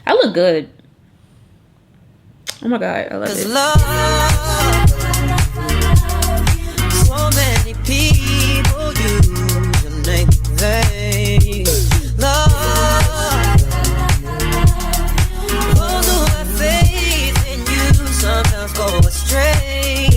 I look good. Oh my god, I love it. So many people use your name. They love. Those who have faith in you sometimes go astray.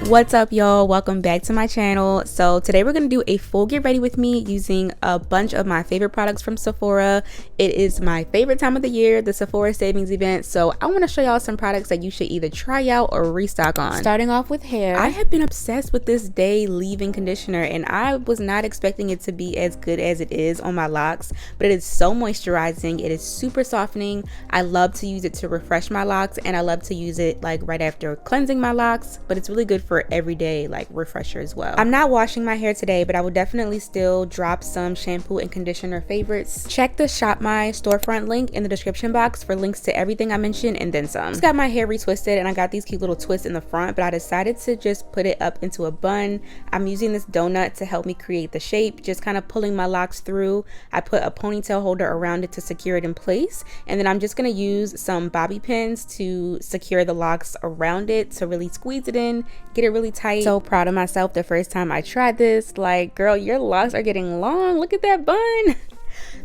What's up, y'all? Welcome back to my channel. So today we're gonna do a full get ready with me using a bunch of my favorite products from Sephora. It is my favorite time of the year, the Sephora savings event, so I want to show y'all some products that you should either try out or restock on. Starting off with hair, I have been obsessed with this day leave-in conditioner, and I was not expecting it to be as good as it is on my locks, but it is so moisturizing. It is super softening. I love to use it to refresh my locks, and I love to use it like right after cleansing my locks, but it's really good for everyday like refresher as well. I'm not washing my hair today, but I will definitely still drop some shampoo and conditioner favorites. Check the shopmy storefront link in the description box for links to everything I mentioned and then some. Just got my hair retwisted and I got these cute little twists in the front, but I decided to just put it up into a bun. I'm using this donut to help me create the shape, just kind of pulling my locks through. I put a ponytail holder around it to secure it in place, and then I'm just going to use some bobby pins to secure the locks around it to really squeeze it in, get it really tight. So proud of myself the first time I tried this. Like, girl, your locks are getting long. Look at that bun.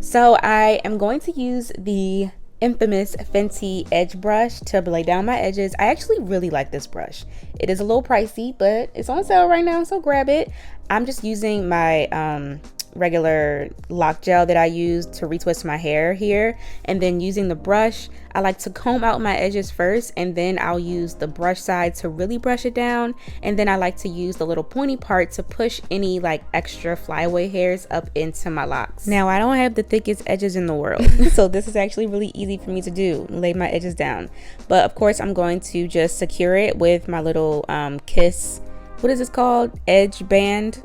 So I am going to use the infamous Fenty edge brush to lay down my edges. I actually really like this brush. It is a little pricey, but it's on sale right now, so grab it. I'm just using my regular lock gel that I use to retwist my hair here, and then using the brush, I like to comb out my edges first, and then I'll use the brush side to really brush it down, and then I like to use the little pointy part to push any like extra flyaway hairs up into my locks. Now I don't have the thickest edges in the world, so this is actually really easy for me to do, lay my edges down, but of course I'm going to just secure it with my little Kiss, what is this called, edge band,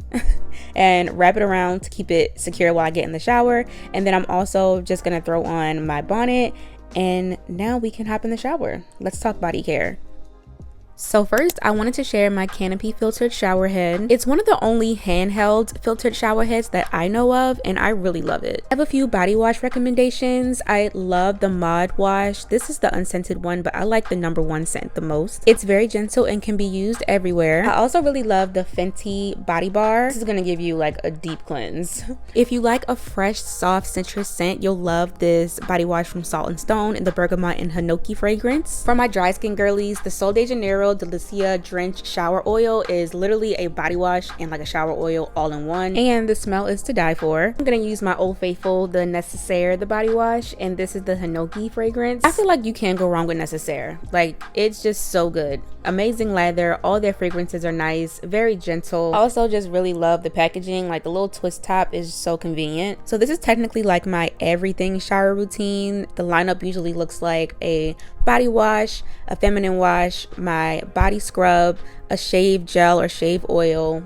and wrap it around to keep it secure while I get in the shower. And then I'm also just gonna throw on my bonnet, and now we can hop in the shower. Let's talk body care. So first, I wanted to share my Canopy filtered shower head. It's one of the only handheld filtered shower heads that I know of, and I really love it. I have a few body wash recommendations. I love the Mod Wash. This is the unscented one, but I like the #1 scent the most. It's very gentle and can be used everywhere. I also really love the Fenty Body Bar. This is gonna give you like a deep cleanse. If you like a fresh, soft citrus scent, you'll love this body wash from Salt & Stone in the bergamot and hinoki fragrance. For my dry skin girlies, the Sol de Janeiro Delicia Drenched Shower Oil is literally a body wash and like a shower oil all in one, and the smell is to die for. I'm gonna use my Old Faithful, the Necessaire, the body wash, and this is the hinoki fragrance. I feel like you can't go wrong with Necessaire. Like, it's just so good. Amazing leather, all their fragrances are nice, very gentle. I also just really love the packaging, like the little twist top is so convenient. So this is technically like my everything shower routine. The lineup usually looks like a body wash, a feminine wash, my body scrub, a shave gel or shave oil,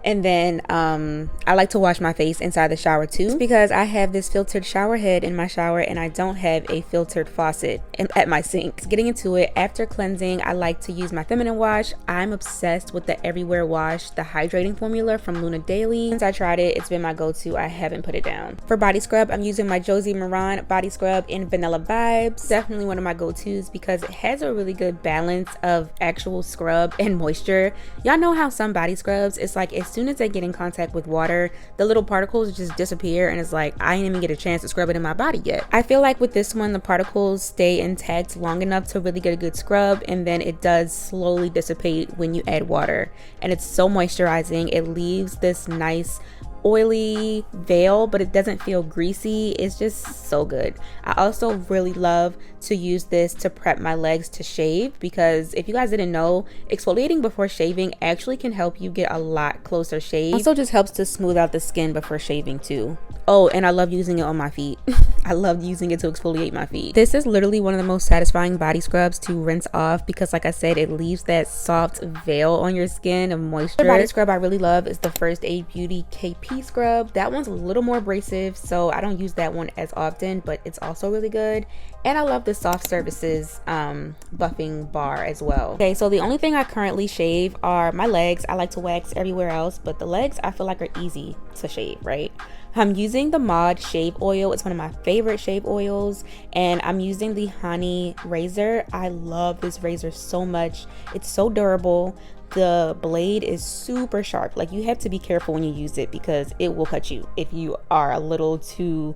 and then I like to wash my face inside the shower too, because I have this filtered shower head in my shower and I don't have a filtered faucet at my sink. Getting into it, after cleansing, I like to use my feminine wash. I'm obsessed with the Everywhere Wash, the hydrating formula from Luna Daily. Since I tried it, it's been my go-to. I haven't put it down. For body scrub, I'm using my Josie Maran body scrub in Vanilla Vibes. Definitely one of my go-tos because it has a really good balance of actual scrub and moisture. Y'all know how some body scrubs, it's like as soon as they get in contact with water, the little particles just disappear, and it's like I didn't even get a chance to scrub it in my body yet. I feel like with this one, the particles stay intact long enough to really get a good scrub, and then it does slowly dissipate when you add water, and it's so moisturizing. It leaves this nice oily veil, but it doesn't feel greasy. It's just so good. I also really love to use this to prep my legs to shave, because if you guys didn't know, exfoliating before shaving actually can help you get a lot closer shave. Also just helps to smooth out the skin before shaving too. Oh, and I love using it on my feet. I love using it to exfoliate my feet. This is literally one of the most satisfying body scrubs to rinse off, because like I said, it leaves that soft veil on your skin of moisture. The body scrub I really love is the First Aid Beauty KP heat scrub. That one's a little more abrasive, so I don't use that one as often, but it's also really good. And I love the Soft Services buffing bar as well. Okay, so the only thing I currently shave are my legs. I like to wax everywhere else, but the legs I feel like are easy to shave, right? I'm using the Mod shave oil. It's one of my favorite shave oils, and I'm using the Honey razor. I love this razor so much. It's so durable. The blade is super sharp. Like, you have to be careful when you use it because it will cut you if you are a little too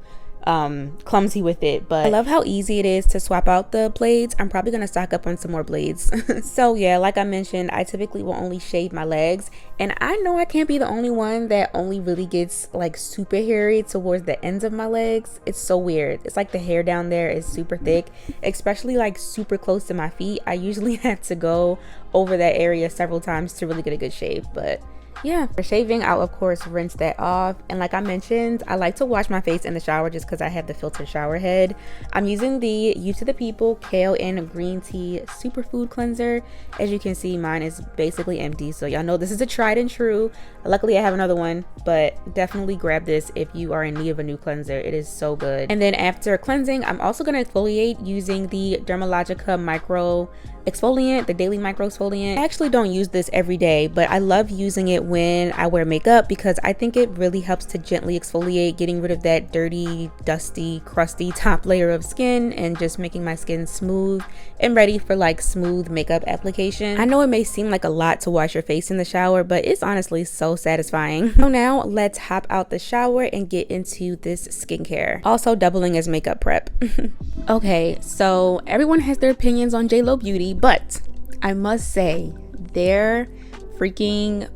clumsy with it. But I love how easy it is to swap out the blades. I'm probably gonna stock up on some more blades. So yeah, like I mentioned, I typically will only shave my legs, and I know I can't be the only one that only really gets like super hairy towards the ends of my legs. It's so weird. It's like the hair down there is super thick, especially like super close to my feet. I usually have to go over that area several times to really get a good shave. But yeah, for shaving, I'll of course rinse that off. And like I mentioned, I like to wash my face in the shower just because I have the filtered shower head. I'm using the You to the People Kale and Green Tea Superfood Cleanser. As you can see, mine is basically empty, so y'all know this is a tried and true. Luckily I have another one, but definitely grab this if you are in need of a new cleanser. It is so good. And then after cleansing, I'm also going to exfoliate using the Dermalogica Micro Exfoliant, the Daily Micro Exfoliant. I actually don't use this every day, but I love using it when I wear makeup because I think it really helps to gently exfoliate, getting rid of that dirty, dusty, crusty top layer of skin and just making my skin smooth and ready for like smooth makeup application. I know it may seem like a lot to wash your face in the shower, but it's honestly so satisfying. So now let's hop out the shower and get into this skincare, also doubling as makeup prep. Okay, so everyone has their opinions on JLo Beauty, but I must say their freaking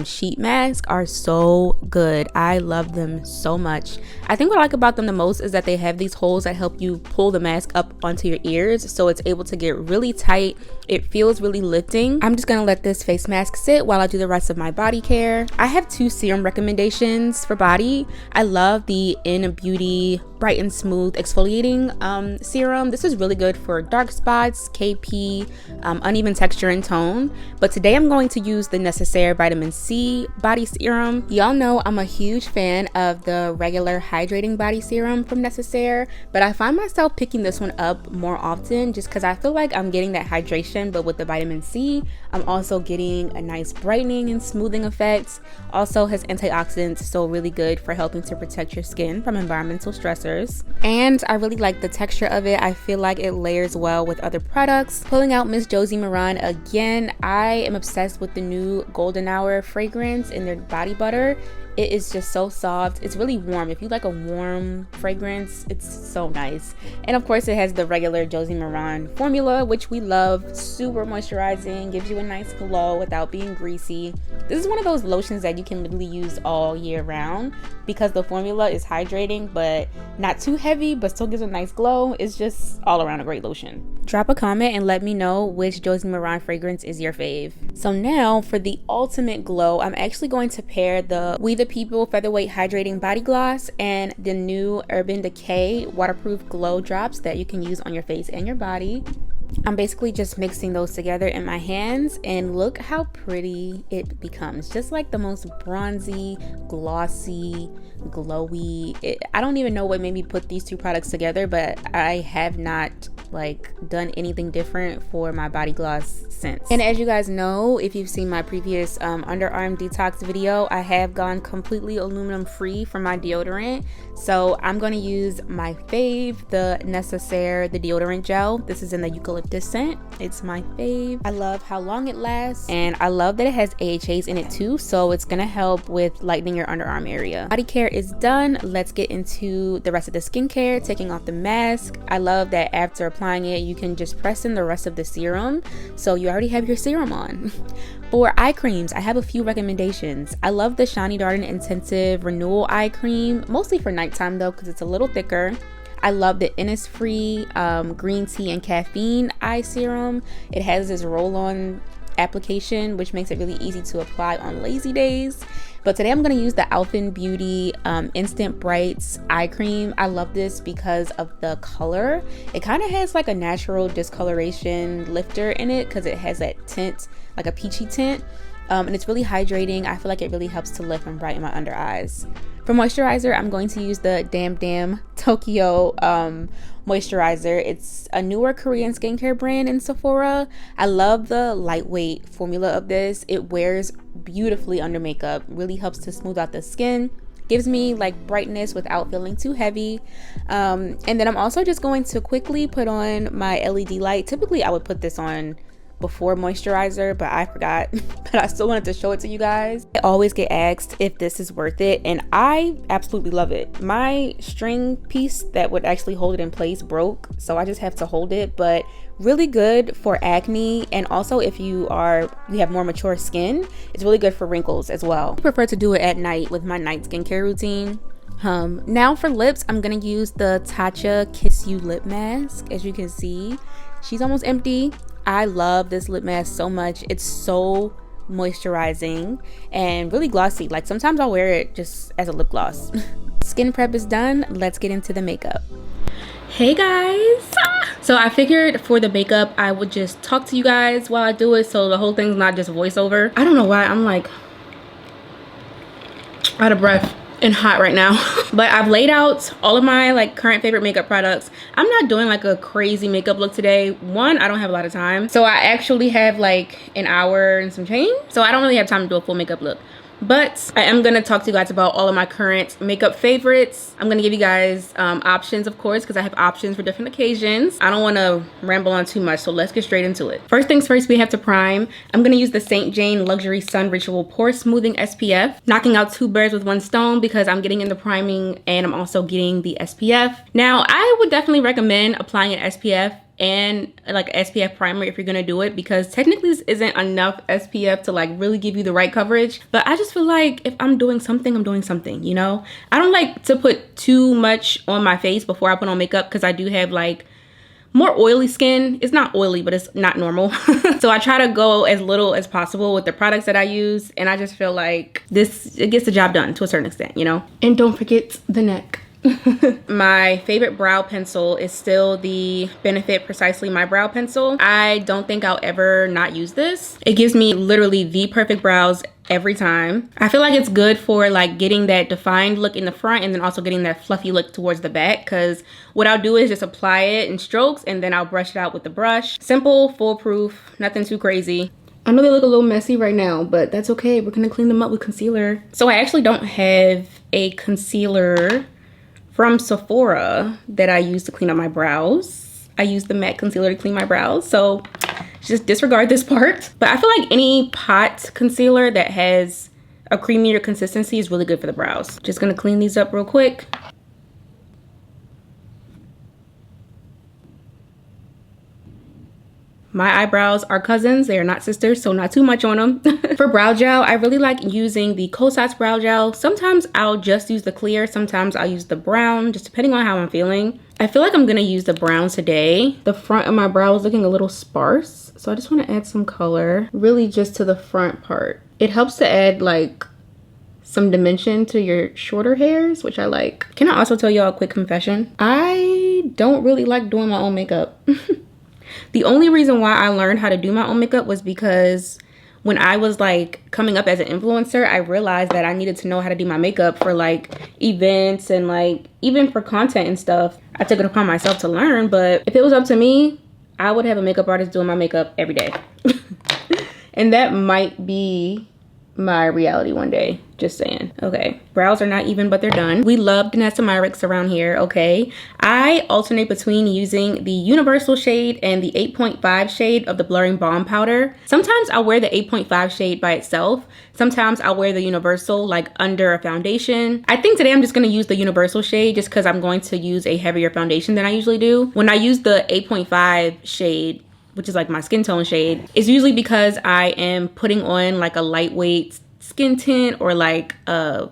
sheet masks are so good. I love them so much. I think what I like about them the most is that they have these holes that help you pull the mask up onto your ears, so it's able to get really tight. It feels really lifting. I'm just gonna let this face mask sit while I do the rest of my body care. I have two serum recommendations for body. I love the In Beauty Bright and Smooth Exfoliating serum. This is really good for dark spots, KP, uneven texture and tone. But today I'm going to use the Necessaire Vitamin C body serum. Y'all know I'm a huge fan of the regular hydrating body serum from Necessaire, but I find myself picking this one up more often just because I feel like I'm getting that hydration, but with the vitamin C, I'm also getting a nice brightening and smoothing effects. Also has antioxidants, so really good for helping to protect your skin from environmental stressors. And I really like the texture of it. I feel like it layers well with other products. Pulling out Miss Josie Moran again, I am obsessed with the new Golden Hour fragrance in their body butter. It is just so soft. It's really warm. If you like a warm fragrance, it's so nice. And of course it has the regular Josie Moran formula, which we love. Super moisturizing, gives you a nice glow without being greasy. This is one of those lotions that you can literally use all year round because the formula is hydrating but not too heavy, but still gives a nice glow. It's just all around a great lotion. Drop a comment and let me know which Josie Moran fragrance is your fave. So now for the ultimate glow, I'm actually going to pair the We the People Featherweight Hydrating Body Gloss and the new Urban Decay Waterproof Glow Drops that you can use on your face and your body. I'm basically just mixing those together in my hands, and look how pretty it becomes. Just like the most bronzy, glossy, glowy. I don't even know what made me put these two products together, but I have not like done anything different for my body gloss since. And as you guys know, if you've seen my previous underarm detox video, I have gone completely aluminum free for my deodorant. So I'm going to use my fave, the Necessaire, the deodorant gel. This is in the eucalyptus scent. It's my fave. I love how long it lasts, and I love that it has AHAs in it too, so it's gonna help with lightening your underarm area. Body care is done. Let's get into the rest of the skincare, taking off the mask. I love that after applying it, you can just press in the rest of the serum, so you already have your serum on. For eye creams, I have a few recommendations. I love the Shani Darden Intensive Renewal Eye Cream, mostly for nighttime though, because it's a little thicker. I love the Innisfree green tea and caffeine eye serum. It has this roll-on application, which makes it really easy to apply on lazy days. But today I'm going to use the Alphen Beauty Instant Brights eye cream. I love this because of the color. It kind of has like a natural discoloration lifter in it because it has that tint, like a peachy tint. and it's really hydrating. I feel like it really helps to lift and brighten my under eyes. For moisturizer, I'm going to use the Damn Tokyo moisturizer. It's a newer Korean skincare brand in Sephora. I love the lightweight formula of this. It wears beautifully under makeup, really helps to smooth out the skin, gives me like brightness without feeling too heavy. And then I'm also just going to quickly put on my LED light. Typically I would put this on before moisturizer, but I forgot. But I still wanted to show it to you guys. I always get asked if this is worth it, and I absolutely love it. My string piece that would actually hold it in place broke, so I just have to hold it. But really good for acne, and also if you have more mature skin, it's really good for wrinkles as well. I prefer to do it at night with my night skincare routine. Now for lips, I'm gonna use the Tatcha Kiss You lip mask. As you can see, she's almost empty. I love this lip mask so much. It's so moisturizing and really glossy. Like sometimes I'll wear it just as a lip gloss. Skin prep is done. Let's get into the makeup. Hey guys. So I figured for the makeup I would just talk to you guys while I do it, so the whole thing's not just voiceover. I don't know why I'm like out of breath and hot right now. But I've laid out all of my like current favorite makeup products. I'm not doing like a crazy makeup look today. One, I don't have a lot of time, so I actually have like an hour and some change, so I don't really have time to do a full makeup look. But I am gonna talk to you guys about all of my current makeup favorites. I'm gonna give you guys options, of course, because I have options for different occasions. I don't want to ramble on too much, so let's get straight into it. First things first, we have to prime. I'm gonna use the St. Jane Luxury Sun Ritual Pore Smoothing SPF, knocking out 2 birds with 1 stone because I'm getting in the priming and I'm also getting the SPF. Now, I would definitely recommend applying an SPF and like SPF primer if you're gonna do it, because technically this isn't enough SPF to like really give you the right coverage. But I just feel like if I'm doing something, I'm doing something, you know? I don't like to put too much on my face before I put on makeup, because I do have like more oily skin. It's not oily, but it's not normal. So I try to go as little as possible with the products that I use, and I just feel like it gets the job done to a certain extent, you know? And don't forget the neck. My favorite brow pencil is still the Benefit Precisely My Brow Pencil. I don't think I'll ever not use this. It gives me literally the perfect brows every time. I feel like it's good for like getting that defined look in the front and then also getting that fluffy look towards the back, because what I'll do is just apply it in strokes and then I'll brush it out with the brush. Simple, foolproof, nothing too crazy. I know they look a little messy right now, but that's okay. We're gonna clean them up with concealer. So I actually don't have a concealer from Sephora that I use to clean up my brows. I use the matte concealer to clean my brows, so just disregard this part. But I feel like any pot concealer that has a creamier consistency is really good for the brows. Just gonna clean these up real quick. My eyebrows are cousins, they are not sisters, so not too much on them. For brow gel, I really like using the Kaice brow gel. Sometimes I'll just use the clear, sometimes I'll use the brown, just depending on how I'm feeling. I feel like I'm gonna use the brown today. The front of my brow is looking a little sparse, so I just wanna add some color, really just to the front part. It helps to add like some dimension to your shorter hairs, which I like. Can I also tell y'all a quick confession? I don't really like doing my own makeup. The only reason why I learned how to do my own makeup was because when I was like coming up as an influencer, I realized that I needed to know how to do my makeup for like events and like even for content and stuff. I took it upon myself to learn, but if it was up to me, I would have a makeup artist doing my makeup every day. And that might be my reality one day, just saying. Okay, brows are not even, but they're done. We love Denestamyrex around here, okay? I alternate between using the universal shade and the 8.5 shade of the blurring balm powder. Sometimes I'll wear the 8.5 shade by itself. Sometimes I'll wear the universal like under a foundation. I think today I'm just gonna use the universal shade just because I'm going to use a heavier foundation than I usually do. When I use the 8.5 shade, which is like my skin tone shade, it's usually because I am putting on like a lightweight skin tint or like I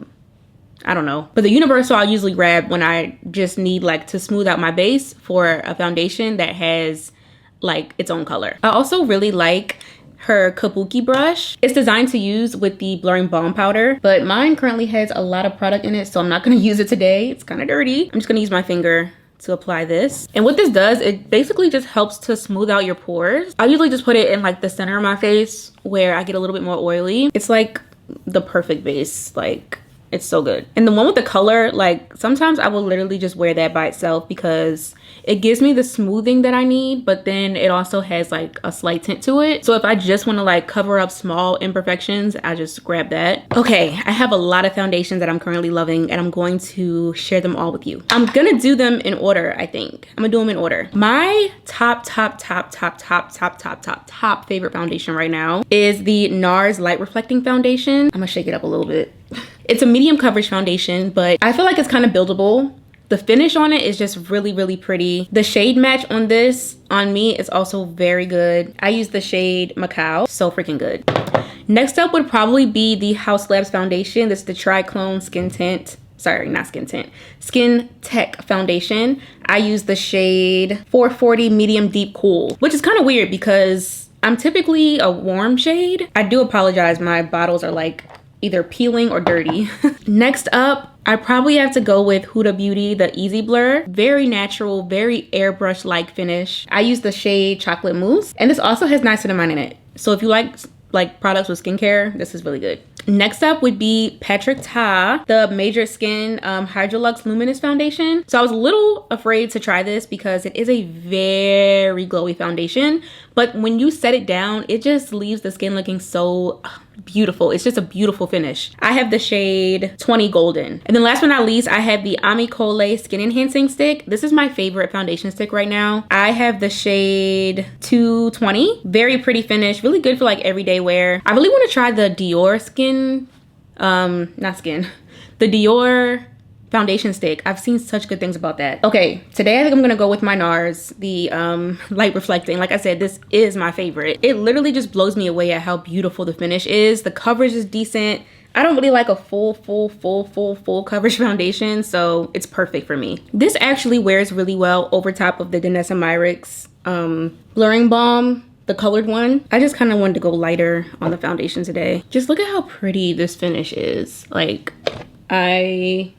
don't know. But the universal I'll usually grab when I just need like to smooth out my base for a foundation that has like its own color. I also really like her kabuki brush. It's designed to use with the blurring balm powder, but mine currently has a lot of product in it, so I'm not gonna use it today. It's kind of dirty. I'm just gonna use my finger to apply this. And what this does, it basically just helps to smooth out your pores. I usually just put it in like the center of my face where I get a little bit more oily. It's like the perfect base. Like, it's so good. And the one with the color, like sometimes I will literally just wear that by itself because it gives me the smoothing that I need, but then it also has like a slight tint to it. So if I just want to like cover up small imperfections, I just grab that. Okay, I have a lot of foundations that I'm currently loving and I'm going to share them all with you. I'm gonna do them in order, I think. I'm gonna do them in order. My top favorite foundation right now is the NARS Light Reflecting Foundation. I'm gonna shake it up a little bit. It's a medium coverage foundation, but I feel like it's kind of buildable. The finish on it is just really, really pretty. The shade match on this, on me, is also very good. I use the shade Macao, so freaking good. Next up would probably be the Haus Labs foundation. This is the Triclone Skin Tint. Sorry, not Skin Tint. Skin Tech foundation. I use the shade 440 Medium Deep Cool, which is kind of weird because I'm typically a warm shade. I do apologize, my bottles are like either peeling or dirty. Next up, I probably have to go with Huda Beauty, the Easy Blur. Very natural, very airbrush-like finish. I use the shade Chocolate Mousse, and this also has niacinamide in it. So if you like products with skincare, this is really good. Next up would be Patrick Ta, the Major Skin Hydrolux Luminous Foundation. So I was a little afraid to try this because it is a very glowy foundation, but when you set it down, it just leaves the skin looking so beautiful. It's just a beautiful finish. I have the shade 20 Golden. And then last but not least, I have the Amicole Skin Enhancing Stick. This is my favorite foundation stick right now. I have the shade 220. Very pretty finish. Really good for like everyday wear. I really want to try the Dior the Dior foundation stick. I've seen such good things about that. Okay, today I think I'm gonna go with my NARS, the light reflecting. Like I said, this is my favorite. It literally just blows me away at how beautiful the finish is. The coverage is decent. I don't really like a full coverage foundation, so it's perfect for me. This actually wears really well over top of the Danessa Myricks blurring balm, the colored one. I just kind of wanted to go lighter on the foundation today. Just look at how pretty this finish is. Like, I'm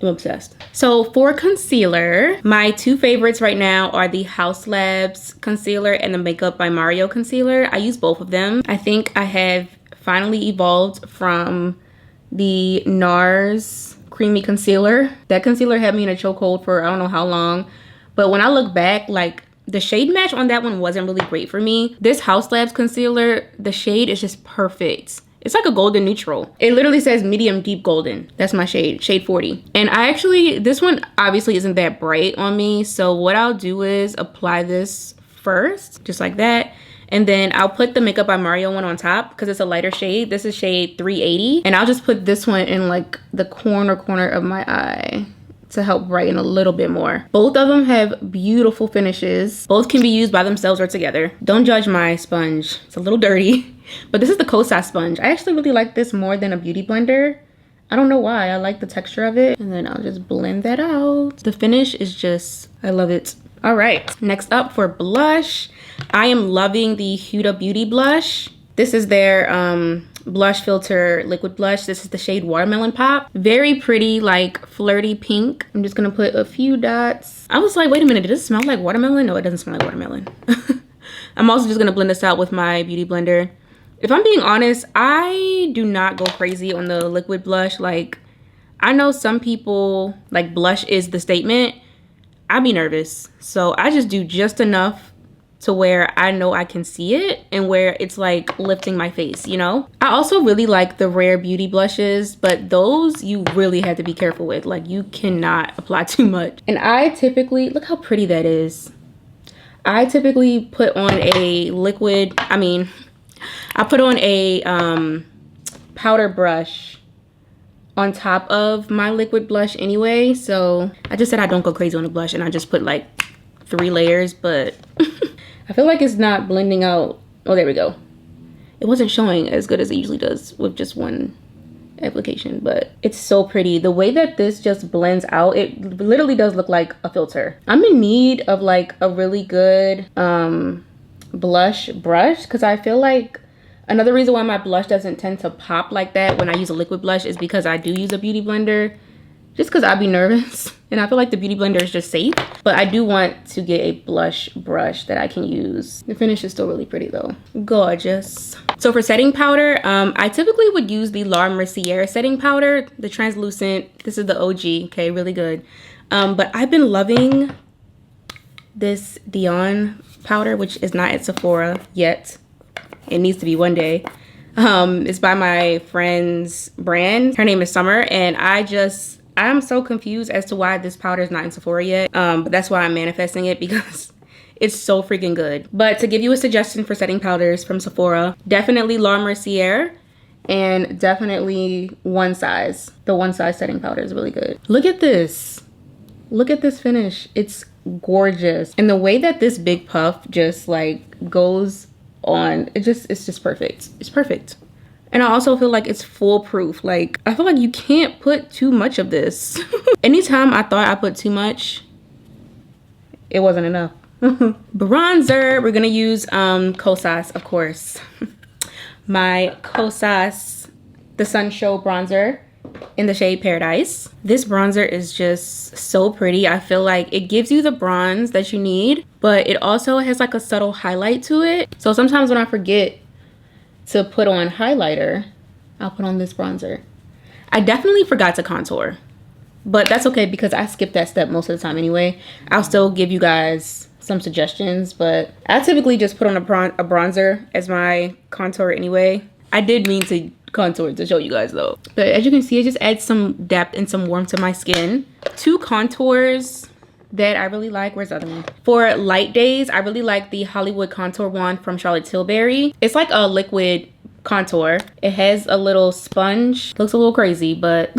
obsessed. So for concealer, my two favorites right now are the Haus Labs concealer and the Makeup by Mario concealer. I use both of them. I think I have finally evolved from the NARS creamy concealer. That concealer had me in a chokehold for I don't know how long, but when I look back, like, the shade match on that one wasn't really great for me. This Haus Labs concealer, the shade is just perfect. It's like a golden neutral. It literally says medium deep golden. That's my shade, shade 40. And I actually, this one obviously isn't that bright on me. So what I'll do is apply this first, just like that. And then I'll put the Makeup by Mario one on top because it's a lighter shade. This is shade 380. And I'll just put this one in like the corner of my eye to help brighten a little bit more. Both of them have beautiful finishes. Both can be used by themselves or together. Don't judge my sponge. It's a little dirty, but this is the Kaice sponge. I actually really like this more than a beauty blender. I don't know why. I like the texture of it. And then I'll just blend that out. The finish is just, I love it. All right, next up for blush, I am loving the Huda Beauty blush. This is their blush filter liquid blush. This is the shade Watermelon Pop. Very pretty, like flirty pink. I'm just gonna put a few dots. I was like, wait a minute, did this smell like watermelon? No, it doesn't smell like watermelon. I'm also just gonna blend this out with my beauty blender. If I'm being honest, I do not go crazy on the liquid blush. Like, I know some people, like, blush is the statement. I'd be nervous. So I just do just enough to where I know I can see it and where it's like lifting my face, you know? I also really like the Rare Beauty blushes, but those you really have to be careful with. Like, you cannot apply too much. And I typically, look how pretty that is. I typically put on a liquid, I put on a powder brush on top of my liquid blush anyway. So I just said I don't go crazy on the blush and I just put like 3 layers, but I feel like it's not blending out. Oh, there we go. It wasn't showing as good as it usually does with just one application, but it's so pretty. The way that this just blends out, it literally does look like a filter. I'm in need of like a really good blush brush because I feel like another reason why my blush doesn't tend to pop like that when I use a liquid blush is because I do use a beauty blender just because I'd be nervous. And I feel like the Beauty Blender is just safe. But I do want to get a blush brush that I can use. The finish is still really pretty though. Gorgeous. So for setting powder, I typically would use the La Mercier setting powder, the translucent. This is the OG, okay, really good. But I've been loving this Dion powder, which is not at Sephora yet. It needs to be one day. It's by my friend's brand. Her name is Summer, and I'm so confused as to why this powder is not in Sephora yet. But that's why I'm manifesting it, because it's so freaking good. But to give you a suggestion for setting powders from Sephora, definitely La Mercier, and definitely One Size. The One Size setting powder is really good. Look at this. Look at this finish. It's gorgeous. And the way that this big puff just like goes on, it's just perfect. It's perfect. And I also feel like it's foolproof. Like, I feel like you can't put too much of this. Anytime I thought I put too much, it wasn't enough. Bronzer, we're gonna use Kaice, of course. My Kaice The Sun Show bronzer in the shade Paradise. This bronzer is just so pretty. I feel like it gives you the bronze that you need, but it also has like a subtle highlight to it. So sometimes when I forget to put on highlighter, I'll put on this bronzer. I definitely forgot to contour, but that's okay because I skip that step most of the time anyway. I'll still give you guys some suggestions, but I typically just put on a bronzer as my contour anyway. I did mean to contour to show you guys though. But as you can see, it just adds some depth and some warmth to my skin. Two contours that I really like. Where's the other one? For light days, I really like the Hollywood Contour Wand from Charlotte Tilbury. It's like a liquid contour. It has a little sponge. Looks a little crazy, but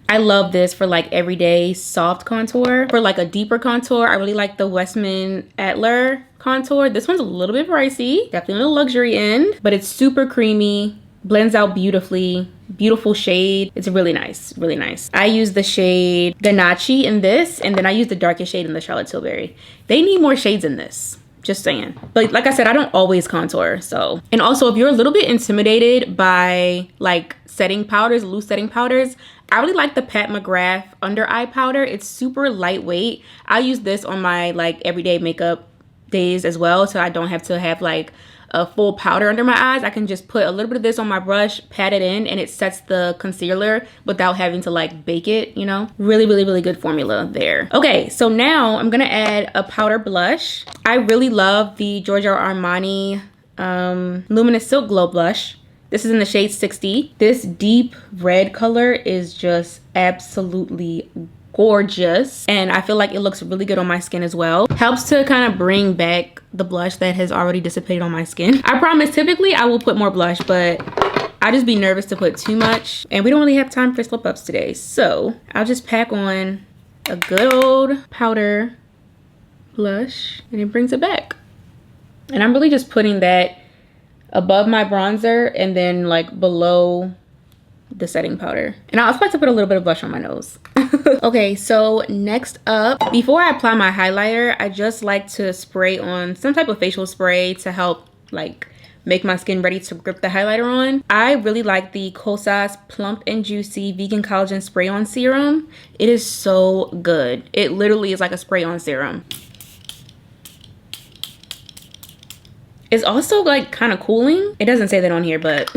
I love this for like everyday soft contour. For like a deeper contour, I really like the Westman Adler contour. This one's a little bit pricey, definitely on the luxury end, but it's super creamy, blends out beautifully. Beautiful shade. It's really nice, really nice. I use the shade Ganache in this, and then I use the darkest shade in the Charlotte Tilbury. They need more shades in this, just saying. But like I said, I don't always contour, so. And also, if you're a little bit intimidated by like setting powders, loose setting powders, I really like the Pat McGrath under eye powder. It's super lightweight. I use this on my like everyday makeup days as well, so I don't have to have like a full powder under my eyes. I can just put a little bit of this on my brush, pat it in, and it sets the concealer without having to like bake it, you know? Really, really, really good formula there. Okay, so now I'm gonna add a powder blush. I really love the Giorgio Armani Luminous Silk Glow Blush. This is in the shade 60. This deep red color is just absolutely gorgeous, and I feel like it looks really good on my skin as well. Helps to kind of bring back the blush that has already dissipated on my skin. I promise typically I will put more blush, but I just be nervous to put too much, and we don't really have time for slip ups today, so I'll just pack on a good old powder blush and it brings it back. And I'm really just putting that above my bronzer and then like below the setting powder. And I also like to put a little bit of blush on my nose. Okay, so next up, before I apply my highlighter, I just like to spray on some type of facial spray to help like make my skin ready to grip the highlighter on. I really like the Kaice Plump and Juicy Vegan Collagen Spray On Serum. It is so good. It literally is like a spray on serum. It's also like kind of cooling. It doesn't say that on here, but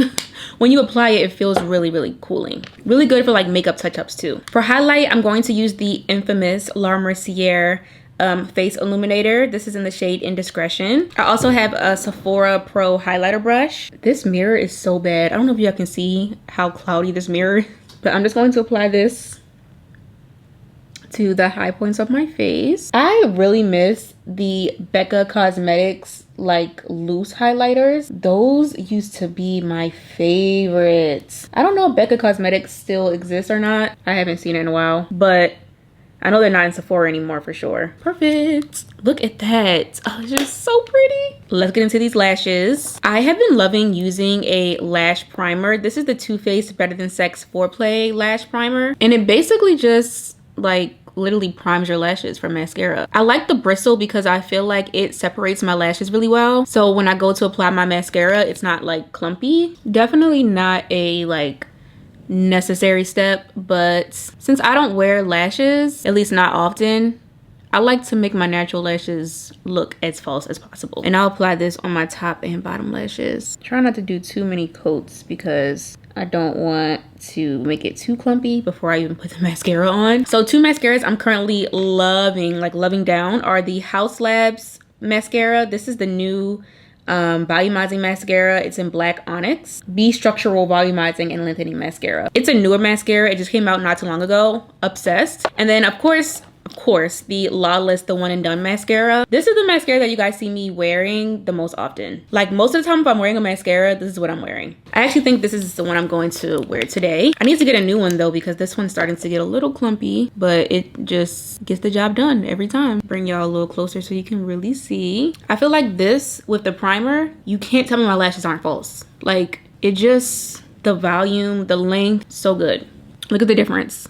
when you apply it, it feels really, really cooling. Really good for like makeup touch-ups too. For highlight, I'm going to use the infamous La Mercier Face Illuminator. This is in the shade Indiscretion. I also have a Sephora Pro highlighter brush. This mirror is so bad. I don't know if you guys can see how cloudy this mirror is, but I'm just going to apply this to the high points of my face. I really miss the Becca Cosmetics like loose highlighters. Those used to be my favorites. I don't know if Becca Cosmetics still exists or not. I haven't seen it in a while, but I know they're not in Sephora anymore for sure. Perfect. Look at that. Oh, it's just so pretty. Let's get into these lashes. I have been loving using a lash primer. This is the Too Faced Better Than Sex Foreplay Lash Primer. And it basically just like literally primes your lashes for mascara. I like the bristle because I feel like it separates my lashes really well. So when I go to apply my mascara, it's not like clumpy. Definitely not a like necessary step, but since I don't wear lashes, at least not often, I like to make my natural lashes look as false as possible. And I'll apply this on my top and bottom lashes. Try not to do too many coats because I don't want to make it too clumpy before I even put the mascara on. So 2 mascaras I'm currently loving, like loving down, are the Haus Labs mascara. This is the new volumizing mascara. It's in black onyx. Be structural volumizing and lengthening mascara. It's a newer mascara. It just came out not too long ago. Obsessed. And then of course the Lawless, the one and done mascara. This is the mascara that you guys see me wearing the most often. Like most of the time if I'm wearing a mascara, this is what I'm wearing. I actually think this is the one I'm going to wear today. I need to get a new one though because this one's starting to get a little clumpy, but it just gets the job done every time. Bring y'all a little closer so you can really see. I feel like this with the primer, you can't tell me my lashes aren't false. Like it just, the volume, the length, so good. Look at the difference.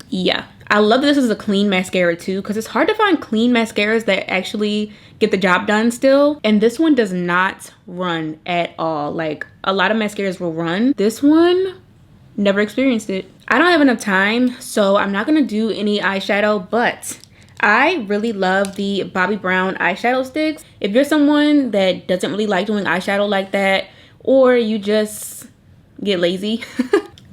Yeah. I love that this is a clean mascara too, because it's hard to find clean mascaras that actually get the job done still. And this one does not run at all. Like a lot of mascaras will run. This one, never experienced it. I don't have enough time, so I'm not gonna do any eyeshadow, but I really love the Bobbi Brown eyeshadow sticks. If you're someone that doesn't really like doing eyeshadow like that, or you just get lazy,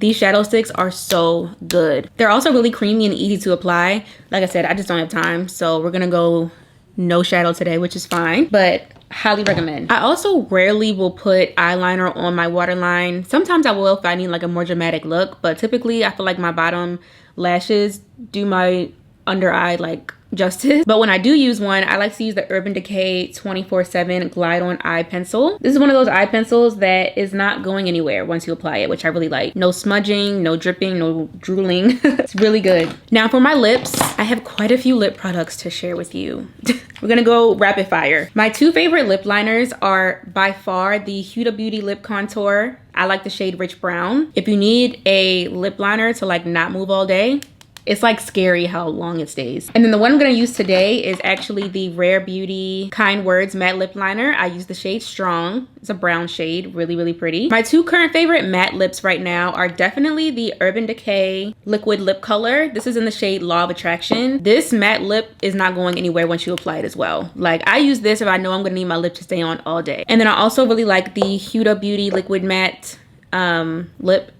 these shadow sticks are so good. They're also really creamy and easy to apply. Like I said, I just don't have time, so we're gonna go no shadow today, which is fine, but highly recommend. I also rarely will put eyeliner on my waterline. Sometimes I will if I need like a more dramatic look, but typically I feel like my bottom lashes do my under eye like justice. But when I do use one, I like to use the Urban Decay 24/7 Glide On Eye Pencil. This is one of those eye pencils that is not going anywhere once you apply it, which I really like. No smudging, no dripping, no drooling. It's really good. Now for my lips, I have quite a few lip products to share with you. We're gonna go rapid fire. My 2 favorite lip liners are by far the Huda Beauty Lip Contour. I like the shade Rich Brown. If you need a lip liner to like not move all day, it's like scary how long it stays. And then the one I'm gonna use today is actually the Rare Beauty Kind Words Matte Lip Liner. I use the shade Strong. It's a brown shade, really, really pretty. My 2 current favorite matte lips right now are definitely the Urban Decay Liquid Lip Color. This is in the shade Law of Attraction. This matte lip is not going anywhere once you apply it as well. Like I use this if I know I'm gonna need my lip to stay on all day. And then I also really like the Huda Beauty Liquid Matte lip.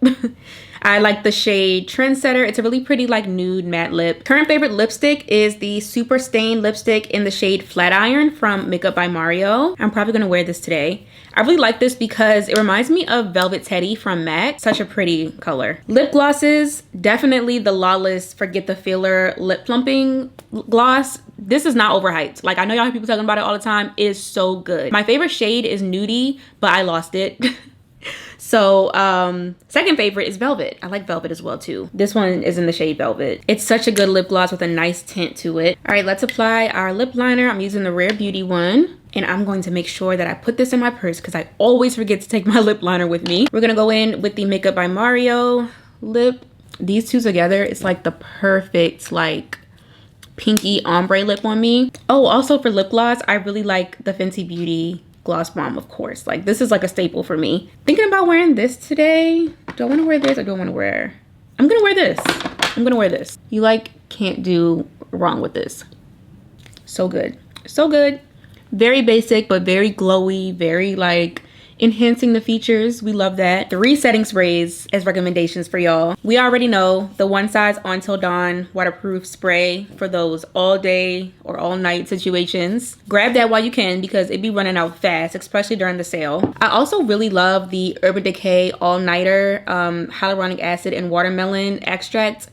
I like the shade Trendsetter. It's a really pretty like nude matte lip. Current favorite lipstick is the Super Stain lipstick in the shade Flatiron from Makeup by Mario. I'm probably gonna wear this today. I really like this because it reminds me of Velvet Teddy from MAC. Such a pretty color. Lip glosses, definitely the Lawless Forget the Filler Lip Plumping Gloss. This is not overhyped. Like I know y'all hear people talking about it all the time. It is so good. My favorite shade is Nudie, but I lost it. So second favorite is Velvet. I like Velvet as well too. This one is in the shade Velvet. It's such a good lip gloss with a nice tint to it. All right, let's apply our lip liner. I'm using the Rare Beauty one. And I'm going to make sure that I put this in my purse because I always forget to take my lip liner with me. We're gonna go in with the Makeup by Mario lip. These two together, it's like the perfect like pinky ombre lip on me. Oh, also for lip gloss, I really like the Fenty Beauty Gloss Bomb, of course. Like this is like a staple for me. Thinking about wearing this today. Do I want to wear this or do I want to wear? I'm gonna wear this. I'm gonna wear this. You like can't do wrong with this. So good. So good. Very basic but very glowy, very like enhancing the features. We love that. 3 setting sprays as recommendations for y'all. We already know the One Size Until Dawn waterproof spray for those all day or all night situations. Grab that while you can because it be running out fast, especially during the sale. I also really love the Urban Decay All Nighter hyaluronic acid and watermelon extract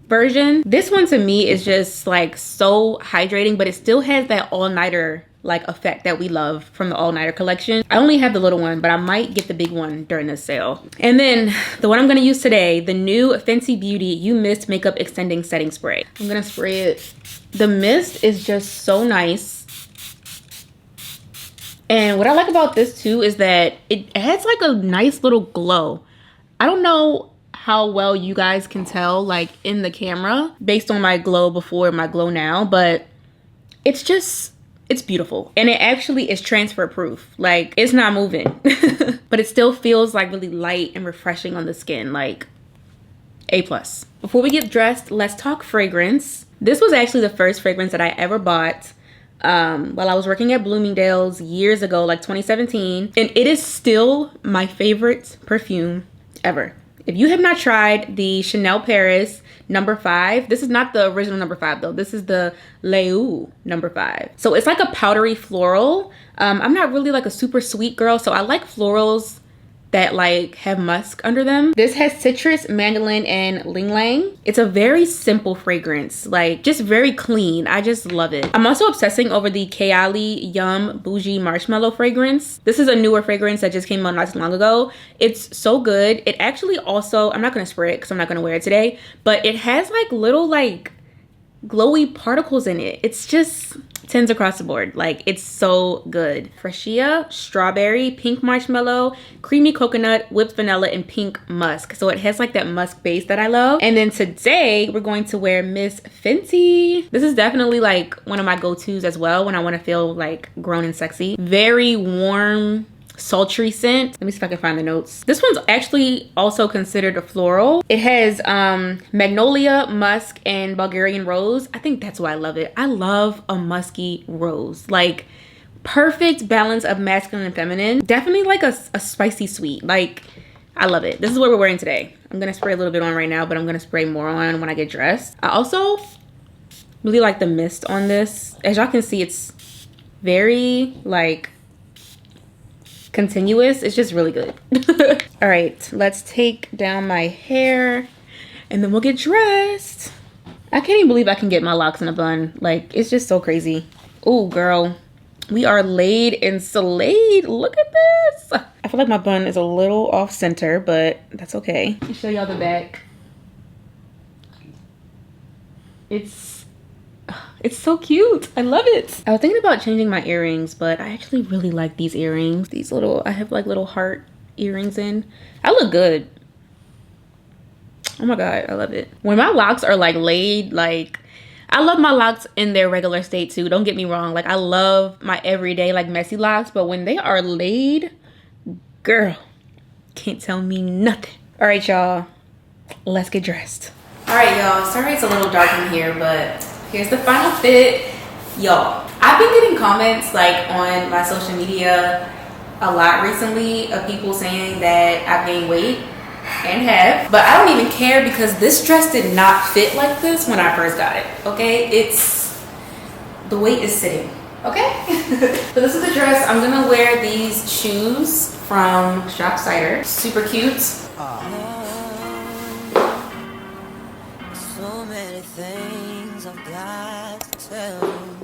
version. This one to me is just like so hydrating, but it still has that all-nighter like effect that we love from the all-nighter collection. I only have the little one, but I might get the big one during this sale. And then the one I'm gonna use today, the new Fenty Beauty You Mist Makeup Extending Setting Spray. I'm gonna spray it. The mist is just so nice. And what I like about this too is that it adds like a nice little glow. I don't know how well you guys can tell like in the camera based on my glow before and my glow now, but it's It's beautiful. And it actually is transfer proof. Like, it's not moving. But it still feels like really light and refreshing on the skin. Like, A+. Before we get dressed, let's talk fragrance. This was actually the first fragrance that I ever bought while I was working at Bloomingdale's years ago, like 2017. And it is still my favorite perfume ever. If you have not tried the Chanel Paris number 5, this is not the original number 5 though. This is the Alea number 5. So it's like a powdery floral. I'm not really like a super sweet girl, so I like florals that like have musk under them. This has citrus, mandolin, and ylang ylang. It's a very simple fragrance, like just very clean. I just love it. I'm also obsessing over the Kaice Yum Bougie Marshmallow fragrance. This is a newer fragrance that just came out not too long ago. It's so good. It actually also, I'm not gonna spray it because I'm not gonna wear it today, but it has like little like glowy particles in it. It's just 10s across the board. Like, it's so good. Freesia, strawberry, pink marshmallow, creamy coconut, whipped vanilla, and pink musk. So it has like that musk base that I love. And then today we're going to wear Miss Fenty. This is definitely like one of my go-tos as well when I want to feel like grown and sexy. Very warm, sultry scent. Let me see if I can find the notes. This one's actually also considered a floral. It has magnolia, musk, and Bulgarian rose. I think that's why I love it. I love a musky rose. Like, perfect balance of masculine and feminine. Definitely like a spicy sweet. Like, I love it. This is what we're wearing today. I'm gonna spray a little bit on right now, but I'm gonna spray more on when I get dressed. I also really like the mist on this. As y'all can see, it's very like continuous. It's just really good. All right, let's take down my hair and then we'll get dressed. I can't even believe I can get my locks in a bun. Like, it's just so crazy. Oh girl, we are laid and slayed. Look at this. I feel like my bun is a little off center, but that's okay. Let me show y'all the back. It's so cute. I love it. I was thinking about changing my earrings, but I actually really like these earrings. These little, I have like little heart earrings in. I look good. Oh my God, I love it. When my locks are like laid, like, I love my locks in their regular state too. Don't get me wrong. Like, I love my everyday like messy locks, but when they are laid, girl, can't tell me nothing. All right, y'all, let's get dressed. All right, y'all, sorry it's a little dark in here, but here's the final fit. Y'all, I've been getting comments like on my social media a lot recently of people saying that I've gained weight and have, but I don't even care because this dress did not fit like this when I first got it, okay? The weight is sitting, okay? So this is the dress. I'm gonna wear these shoes from Shop Cider. Super cute. So many things I've got to tell you,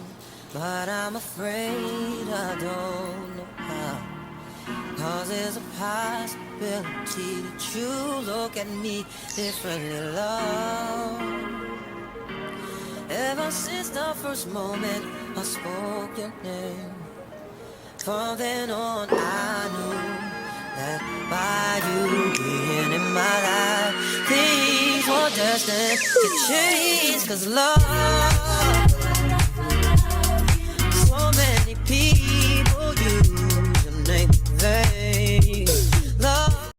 but I'm afraid I don't know how. Cause there's a possibility that you look at me differently, love. Ever since the first moment I spoke your name, from then on I knew that by you being in my life, things were destined to change. Cause love